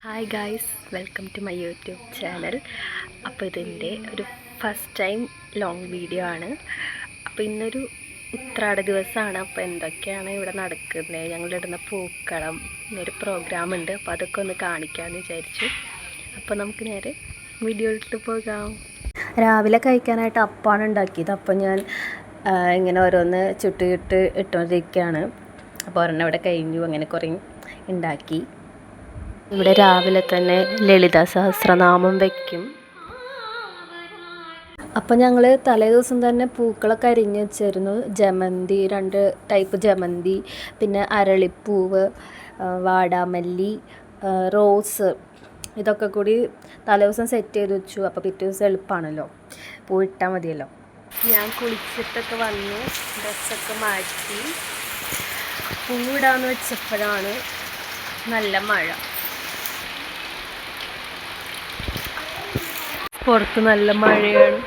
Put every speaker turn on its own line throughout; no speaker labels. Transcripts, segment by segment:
Hi guys, welcome to my YouTube channel. അപ്പോൾ ഇതിൻ്റെ ഒരു ഫസ്റ്റ് ടൈം ലോങ് വീഡിയോ ആണ്. അപ്പോൾ ഇന്നൊരു ഉത്രാട ദിവസമാണ്. അപ്പോൾ എന്തൊക്കെയാണ് ഇവിടെ നടക്കുന്നത്, ഞങ്ങളിടുന്ന പൂക്കളം, ഇന്നൊരു പ്രോഗ്രാം ഉണ്ട്. അപ്പോൾ അതൊക്കെ ഒന്ന് കാണിക്കാമെന്ന് വിചാരിച്ചു. അപ്പോൾ നമുക്ക് നേരെ വീഡിയോയിലിട്ട് പോകാം. രാവിലെ കഴിക്കാനായിട്ട് അപ്പമാണ് ഉണ്ടാക്കിയത്. അപ്പോൾ ഞാൻ ഇങ്ങനെ ഓരോന്ന് ചുട്ട് ഇട്ടുകൊണ്ടിരിക്കുകയാണ്. അപ്പോൾ ഒരെണ്ണം ഇവിടെ കഴിഞ്ഞു, അങ്ങനെ കുറേ ഉണ്ടാക്കി. ഇവിടെ രാവിലെ തന്നെ ലളിത സഹസ്രനാമം വയ്ക്കും. അപ്പം ഞങ്ങൾ തലേ ദിവസം തന്നെ പൂക്കളൊക്കെ അരിഞ്ഞ് വെച്ചിരുന്നു. ജമന്തി, 2 ടൈപ്പ് ജമന്തി, പിന്നെ അരളിപ്പൂവ്, വാടാമല്ലി, റോസ്, ഇതൊക്കെ കൂടി തലേ ദിവസം സെറ്റ് ചെയ്ത് വെച്ചു. അപ്പോൾ പിറ്റേ ദിവസം എളുപ്പമാണല്ലോ, പൂവിട്ടാൽ മതിയല്ലോ. ഞാൻ കുളിച്ചിട്ടൊക്കെ വന്നു, ഡ്രസ്സൊക്കെ മാറ്റി പൂവിടാന്ന് വെച്ചപ്പോഴാണ് നല്ല മഴ. പുറത്ത് നല്ല മഴയാണ്.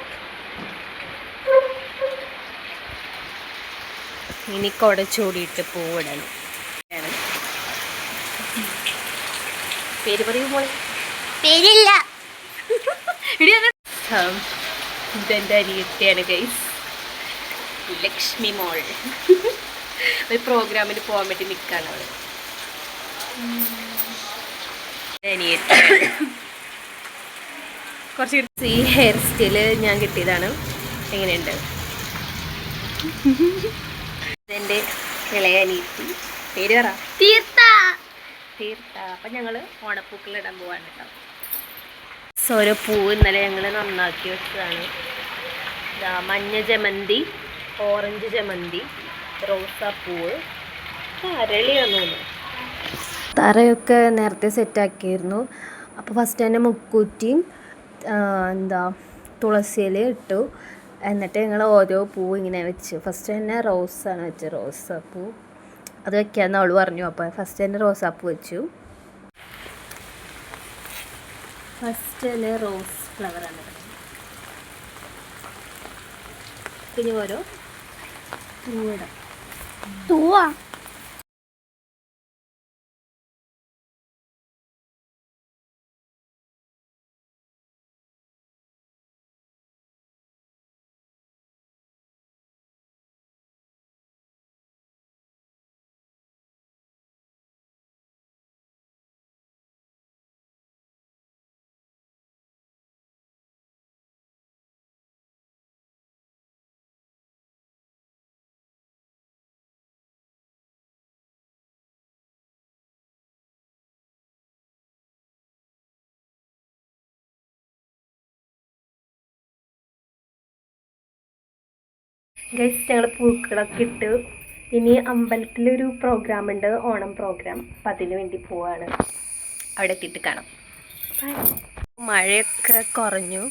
ഇനി കുട ചൂടിയിട്ട് പൂവിടണം. പേര് പറയൂ മോളെ.
പേരില്ല.
ഇതെൻ്റെ അനിയത്തിയാണ് ഗൈസ്, ലക്ഷ്മി മോൾ. ഒരു പ്രോഗ്രാമിന് പോകാൻ വേണ്ടി നിൽക്കാണ് അവള്. അനിയത്തി കുറച്ച് ഈ ഹെയർ സ്റ്റൈല് ഞാൻ കിട്ടിയതാണ്. എങ്ങനെയുണ്ട്? ഇതെൻ്റെ ഇളയ അനിയത്തി, പേര് പറ.
തീർത്ത.
അപ്പം ഞങ്ങൾ ഓണപ്പൂക്കൾ ഇടാൻ പോവാണ് കേട്ടോ. ഓരോ പൂവ് ഇന്നലെ ഞങ്ങൾ നന്നാക്കി വെച്ചതാണ്. മഞ്ഞ ജമന്തി, ഓറഞ്ച് ജമന്തി, റോസാപ്പൂവ്, അരളിയാന്ന് തോന്നുന്നു. തറയൊക്കെ നേരത്തെ സെറ്റാക്കിയിരുന്നു. അപ്പോൾ ഫസ്റ്റ് തന്നെ മുക്കൂറ്റിയും തുളസിയില ഇട്ടു. എന്നിട്ട് ഞങ്ങൾ ഓരോ പൂവ് ഇങ്ങനെ വെച്ചു. ഫസ്റ്റ് തന്നെ റോസാണ് വെച്ചത്, റോസാപ്പൂ. അത് വെക്കാമെന്ന് അവൾ പറഞ്ഞു. അപ്പോൾ ഫസ്റ്റ് തന്നെ റോസാപ്പൂ വെച്ചു. ഫസ്റ്റ് തന്നെ റോസ് ഫ്ലവറാണ്. പിന്നെ ഓരോ പൂവിടാം.
തൂവാ.
ഗൈസ്, ഞങ്ങൾ പൂക്കളൊക്കെ ഇട്ട് ഇനി അമ്പലത്തിലൊരു പ്രോഗ്രാം ഉണ്ട്, ഓണം പ്രോഗ്രാം. അപ്പം അതിന് വേണ്ടി പോവാണ്. അവിടെ എത്തിയിട്ട് കാണാം. മഴയൊക്കെ കുറഞ്ഞു.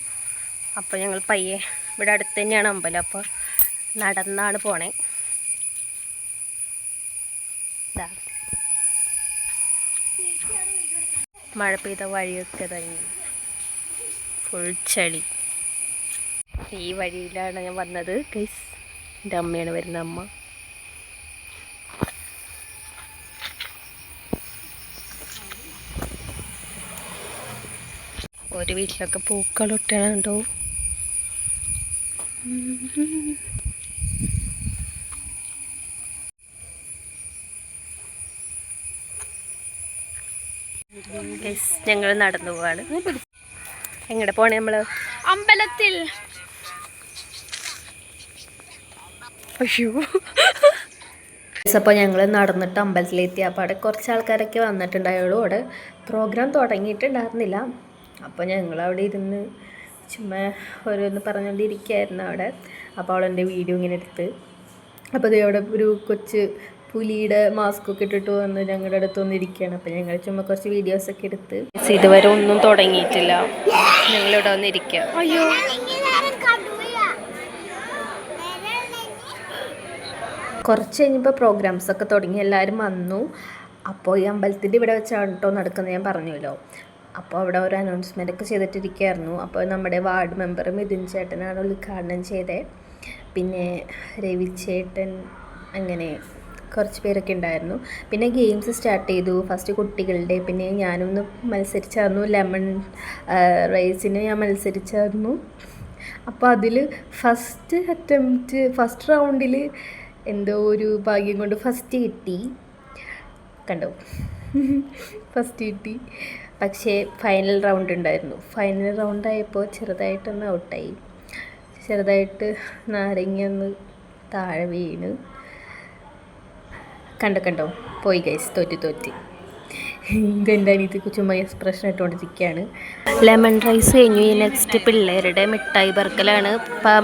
അപ്പോൾ ഞങ്ങൾ പയ്യെ, ഇവിടെ അടുത്ത് തന്നെയാണ് അമ്പലം, അപ്പോൾ നടന്നാണ് പോണേ. മഴ പെയ്ത വഴിയൊക്കെ തന്നെ ഫുൾ ചളി. ഈ വഴിയിലാണ് ഞാൻ വന്നത് ഗൈസ്. എൻ്റെ അമ്മയാണ് വരുന്ന അമ്മ. ഒരു വീട്ടിലൊക്കെ പൂക്കളിട്ടുണ്ടോ. ഗൈസ്, ഞങ്ങൾ നടന്നു പോവാണ്. എങ്ങടെ പോണേ നമ്മള്?
അമ്പലത്തിൽ.
അപ്പോൾ ഞങ്ങൾ നടന്നിട്ട് അമ്പലത്തിലെത്തി. അപ്പോൾ അവിടെ കുറച്ച് ആൾക്കാരൊക്കെ വന്നിട്ടുണ്ടായുള്ളൂ. അവിടെ പ്രോഗ്രാം തുടങ്ങിയിട്ടുണ്ടായിരുന്നില്ല. അപ്പോൾ ഞങ്ങളവിടെ ഇരുന്ന് ചുമ്മാ ഓരോന്ന് പറഞ്ഞുകൊണ്ടിരിക്കുകയായിരുന്നു അവിടെ. അപ്പോൾ അവളെൻ്റെ വീഡിയോ ഇങ്ങനെ എടുത്ത്. അപ്പോൾ അത് അവിടെ ഒരു കൊച്ച് പുലിയുടെ മാസ്കൊക്കെ ഇട്ടിട്ട് വന്ന് ഞങ്ങളുടെ അടുത്ത് വന്നിരിക്കുകയാണ്. അപ്പോൾ ഞങ്ങൾ ചുമ്മാ കുറച്ച് വീഡിയോസൊക്കെ എടുത്ത്. ഇതുവരെ ഒന്നും തുടങ്ങിയിട്ടില്ല, ഞങ്ങളിവിടെ വന്നിരിക്കുക.
അയ്യോ,
കുറച്ച് കഴിഞ്ഞപ്പോൾ പ്രോഗ്രാംസൊക്കെ തുടങ്ങി, എല്ലാവരും വന്നു. അപ്പോൾ ഈ അമ്പലത്തിൻ്റെ ഇവിടെ വെച്ചാണ് കേട്ടോ നടക്കുന്നത്, ഞാൻ പറഞ്ഞല്ലോ. അപ്പോൾ അവിടെ ഒരു അനൗൺസ്മെൻ്റൊക്കെ ചെയ്തിട്ടിരിക്കുകയായിരുന്നു. അപ്പോൾ നമ്മുടെ വാർഡ് മെമ്പർ മിഥുൻ ചേട്ടനാണ് ഉദ്ഘാടനം ചെയ്തത്. പിന്നെ രവിച്ചേട്ടൻ, അങ്ങനെ കുറച്ച് പേരൊക്കെ ഉണ്ടായിരുന്നു. പിന്നെ ഗെയിംസ് സ്റ്റാർട്ട് ചെയ്തു. ഫസ്റ്റ് കുട്ടികളുടെ, പിന്നെ ഞാനൊന്ന് മത്സരിച്ചായിരുന്നു. ലെമൺ റൈസിന് ഞാൻ മത്സരിച്ചായിരുന്നു. അപ്പോൾ അതിൽ ഫസ്റ്റ് റൗണ്ടിൽ എന്തോ ഒരു ഭാഗ്യം കൊണ്ട് ഫസ്റ്റ് കിട്ടി. കണ്ടോ, ഫസ്റ്റ് കിട്ടി. പക്ഷേ ഫൈനൽ റൗണ്ട് ഉണ്ടായിരുന്നു. ഫൈനൽ റൗണ്ടായപ്പോൾ ചെറുതായിട്ടൊന്ന് ഔട്ടായി. ചെറുതായിട്ട് നാരങ്ങ താഴെ വീണ്. കണ്ടോ പോയി ഗൈസ്, തോറ്റ്. ഇതെൻ്റെ അനിയത്തിക്ക് ചുമ്മാ എക്സ്പ്രഷൻ ഇട്ടുകൊണ്ടിരിക്കുകയാണ്. ലെമൺ റൈസ് കഴിഞ്ഞു. ഈ നെക്സ്റ്റ് പിള്ളേരുടെ മിഠായി പറക്കലാണ്.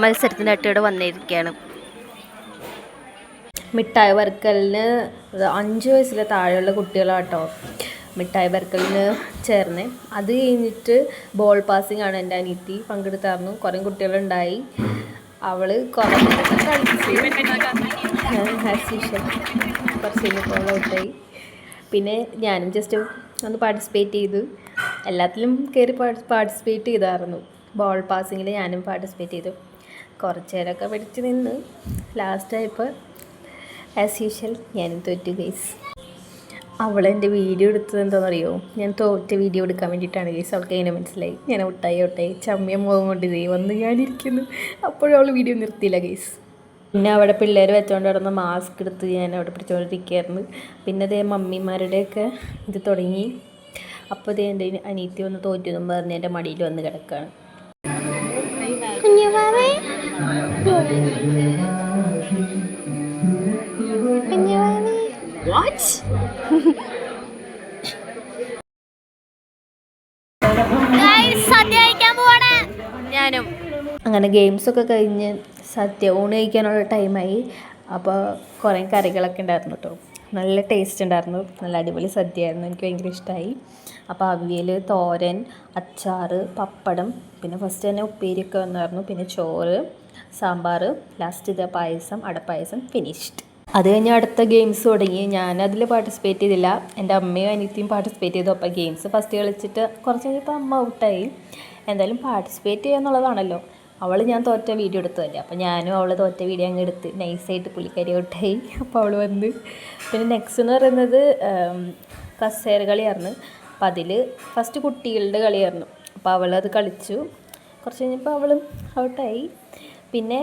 മത്സരത്തിൻ്റെ അട്ടിയോടെ വന്നിരിക്കുകയാണ്. മിഠായി പറക്കലിന് 5 വയസ്സിലെ താഴെയുള്ള കുട്ടികളാട്ടോ മിഠായി പറക്കലിന് ചേർന്ന്. അത് കഴിഞ്ഞിട്ട് ബോൾ പാസിംഗ് ആണ്. എൻ്റെ അനിയത്തി പങ്കെടുത്തായിരുന്നു. കുറേ കുട്ടികളുണ്ടായി. അവൾ കുറേ കളിച്ച് കുറച്ച് ഔട്ടായി. പിന്നെ ഞാനും ജസ്റ്റ് ഒന്ന് പാർട്ടിസിപ്പേറ്റ് ചെയ്തു. എല്ലാത്തിലും കയറി പാർട്ടിസിപ്പേറ്റ് ചെയ്തായിരുന്നു. ബോൾ പാസിങ്ങിൽ ഞാനും പാർട്ടിസിപ്പേറ്റ് ചെയ്തു. കുറച്ച് നേരമൊക്കെ പിടിച്ച് നിന്ന് ലാസ്റ്റായപ്പോൾ ആസ് യൂഷ്വൽ ഞാനും തോറ്റു ഗൈസ്. അവളെൻ്റെ വീഡിയോ എടുത്തത് എന്താണെന്നറിയോ? ഞാൻ തോറ്റ വീഡിയോ എടുക്കാൻ വേണ്ടിയിട്ടാണ് ഗൈസ്. അവൾക്ക് അതിനെ മനസ്സിലായി. ഞാൻ ഔട്ടായി ചമ്മിയ മുഖം കൊണ്ട് വന്ന് ഞാനിരിക്കുന്നു. അപ്പോഴും അവൾ വീഡിയോ നിർത്തിയില്ല ഗൈസ്. പിന്നെ അവിടെ പിള്ളേർ വെച്ചുകൊണ്ട് കിടന്ന് മാസ്ക് എടുത്ത് ഞാൻ അവിടെ പിടിച്ചുകൊണ്ടിരിക്കുകയായിരുന്നു. പിന്നെ അതേ മമ്മിമാരുടെയൊക്കെ ഇത് തുടങ്ങി. അപ്പോൾ അതേ എൻ്റെ അനിയത്തി ഒന്ന് തോറ്റെന്നും പറഞ്ഞ് എൻ്റെ മടിയിൽ വന്ന് കിടക്കുകയാണ്. ഞാനും അങ്ങനെ ഗെയിംസൊക്കെ കഴിഞ്ഞ് സദ്യ ഊണ് കഴിക്കാനുള്ള ടൈമായി. അപ്പോൾ കുറേ കറികളൊക്കെ ഉണ്ടായിരുന്നു കേട്ടോ. നല്ല ടേസ്റ്റ് ഉണ്ടായിരുന്നു. നല്ല അടിപൊളി സദ്യയായിരുന്നു. എനിക്ക് ഭയങ്കര ഇഷ്ടമായി. അപ്പോൾ അവിയൽ, തോരൻ, അച്ചാർ, പപ്പടം, പിന്നെ ഫസ്റ്റ് തന്നെ ഉപ്പേരിയൊക്കെ വന്നായിരുന്നു. പിന്നെ ചോറ്, സാമ്പാർ, ലാസ്റ്റ് ഇത് പായസം, അടപ്പായസം, ഫിനിഷ്ഡ്. അത് കഴിഞ്ഞ് അടുത്ത ഗെയിംസ് തുടങ്ങി. ഞാനതിൽ പാർട്ടിസിപ്പേറ്റ് ചെയ്തില്ല. എൻ്റെ അമ്മയും അനിയത്തിയും പാർട്ടിസിപ്പേറ്റ് ചെയ്തു. അപ്പോൾ ഗെയിംസ് ഫസ്റ്റ് കളിച്ചിട്ട് കുറച്ച് കഴിഞ്ഞപ്പോൾ അമ്മ ഔട്ടായി. എന്തായാലും പാർട്ടിസിപ്പേറ്റ് ചെയ്യുക എന്നുള്ളതാണല്ലോ. അവൾ ഞാൻ തോറ്റ വീഡിയോ എടുത്തതല്ലേ, അപ്പോൾ ഞാനും അവൾ തോറ്റ വീഡിയോ അങ്ങ് എടുത്ത് നൈസായിട്ട് പുള്ളിക്കാരി ഔട്ടായി. അപ്പോൾ അവൾ വന്ന് പിന്നെ നെക്സ്റ്റ് എന്ന് പറയുന്നത് കസേര കളിയായിരുന്നു. അപ്പോൾ അതിൽ ഫസ്റ്റ് കുട്ടികളുടെ കളിയായിരുന്നു. അപ്പോൾ അവളത് കളിച്ചു. കുറച്ച് കഴിഞ്ഞപ്പോൾ അവളും ഔട്ടായി. പിന്നെ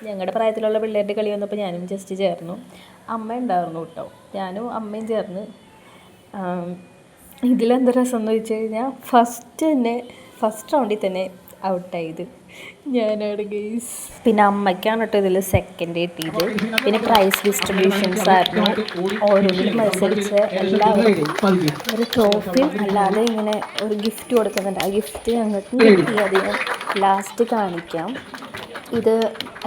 ഞങ്ങളുടെ പ്രായത്തിലുള്ള പിള്ളേരുടെ കളി വന്നപ്പോൾ ഞാനും ജസ്റ്റ് ചേർന്നു. അമ്മ ഉണ്ടായിരുന്നു കേട്ടോ. ഞാനും അമ്മയും ചേർന്ന്. ഇതിലെന്ത് രസം എന്ന് വെച്ച് കഴിഞ്ഞാൽ ഫസ്റ്റ് റൗണ്ടിൽ തന്നെ ഔട്ടായത് ഞാനാണ് ഗെയ്സ്. പിന്നെ അമ്മയ്ക്കാണ് കേട്ടോ ഇതിൽ സെക്കൻഡ് കിട്ടിയത്. പിന്നെ പ്രൈസ് ഡിസ്ട്രിബ്യൂഷൻസ് ആയിരുന്നു. ഓരോന്നിലും മത്സരിച്ച എല്ലാവരും ഒരു ട്രോഫിയും അല്ലാതെ ഇങ്ങനെ ഒരു ഗിഫ്റ്റ് കൊടുക്കുന്നുണ്ട്. ആ ഗിഫ്റ്റ് ഞങ്ങൾക്ക് കിട്ടി. അത് ഞാൻ ലാസ്റ്റ് കാണിക്കാം. ഇത്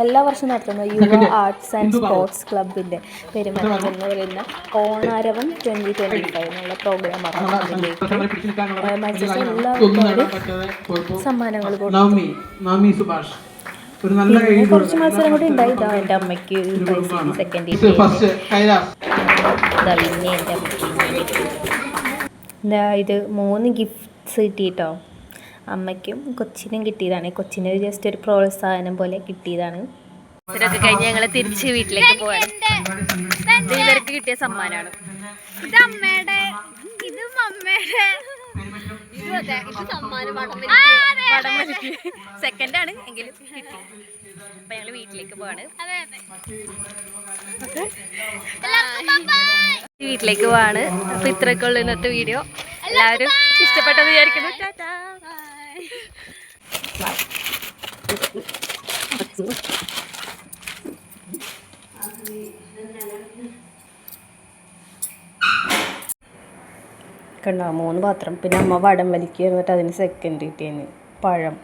എല്ലാ വർഷവും നടത്തുന്ന യുവ ആർട്സ് ആൻഡ് സ്പോർട്സ് ക്ലബിൻ്റെ പെരുമനം എന്ന് പറയുന്ന ഓണാരവം 2025 എന്നുള്ള പ്രോഗ്രാമാണ്. അതിലേക്ക് മത്സരിച്ച എല്ലാവർക്കും സമ്മാനങ്ങൾ കൊടുത്തു. കുറച്ച് മത്സരം കൂടി ഉണ്ടായി. ഇതാ എൻ്റെ അമ്മയ്ക്ക് സെക്കൻഡ് കിട്ടി. പിന്നെ എൻ്റെ അമ്മയ്ക്ക് എന്താ ഇത് 3 ഗിഫ്റ്റ്സ് കിട്ടിയിട്ടോ. അമ്മയ്ക്കും കൊച്ചിനും കിട്ടിയതാണ്. കൊച്ചിന് ജസ്റ്റ് ഒരു പ്രോത്സാഹനം പോലെ കിട്ടിയതാണ്. ഇതൊക്കെ കഴിഞ്ഞ് ഞങ്ങൾ തിരിച്ച് വീട്ടിലേക്ക് പോകാൻ. ഇവർക്ക് കിട്ടിയ സമ്മാനമാണ്.
ഇത് അമ്മയുടെ, ഇത് മമ്മയുടെ,
സെക്കൻഡാണ് എങ്കിലും കിട്ടി. അപ്പൊ ഞങ്ങൾ വീട്ടിലേക്ക് പോവാണ്. വീട്ടിലേക്ക് പോവാണ്. അപ്പൊ ഇത്രയൊക്കെ ഉള്ളു ഇന്നത്തെ വീഡിയോ. എല്ലാവരും ഇഷ്ടപ്പെട്ടെന്ന് വിചാരിക്കുന്നു. ടാറ്റാ. കണ്ടോ 3 പാത്രം. പിന്നെ അമ്മ വടം വലിക്കുക എന്നിട്ട് അതിന് സെക്കൻഡ് കിട്ടിയതിന് പഴം.